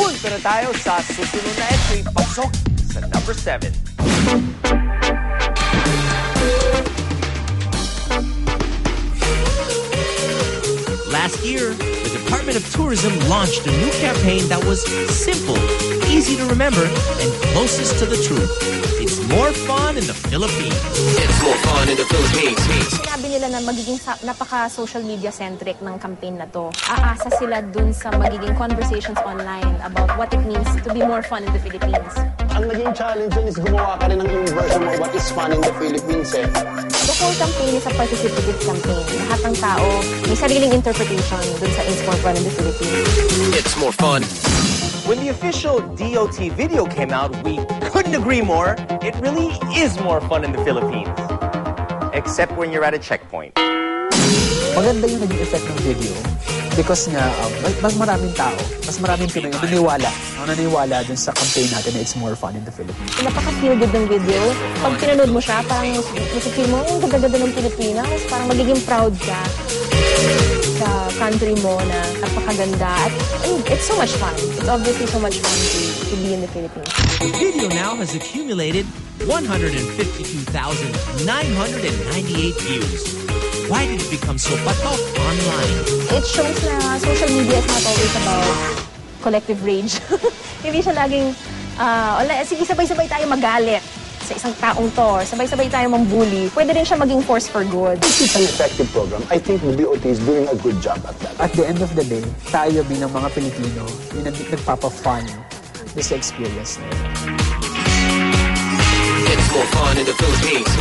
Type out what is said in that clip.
Punta na tayo sa susunod na entry, pasok sa number 7. Last year, the Department of Tourism launched a new campaign that was simple, easy to remember, and closest to the truth. It's more fun in the Philippines. It's more fun in the Philippines. Sinabi nila na magiging napaka-social media-centric ng campaign na to. Aasa sila dun sa magiging conversations online about what it means to be more fun in the Philippines. Ang naging challenge dun is gumawa ka rin ng version mo what is fun in the Philippines eh. The whole campaign is a participative campaign. Lahat ng tao may sariling interpretation dun sa It's More Fun in the Philippines. It's more fun. When the official DOT video came out, we couldn't agree more. It really is more fun in the Philippines. Except when you're at a checkpoint. Maganda yung naging effect ng video because nga, mas maraming tao, mas maraming Pinoy naniniwala dun sa campaign natin na It's More Fun in the Philippines. Napaka-feel good ng video. Pag pinanood mo siya, parang masifeel mo, ang ganda-ganda ng Pilipinas. Parang magiging proud ka sa country mo na napakaganda. At it's so much fun. It's obviously so much fun to be in the Philippines. The video now has accumulated 152,998 views. Why did it become so patok online? It shows na social media is not always about collective rage. Hindi siya laging, sige, sabay-sabay tayo magalit sa isang taong to, sabay-sabay tayo mambully. Pwede rin siya maging force for good. It's an effective program. I think the DOT is doing a good job at that. At the end of the day, tayo bilang mga Pilipino, yung nagpapa-fun this experience na yun. It's more fun in the Philippines.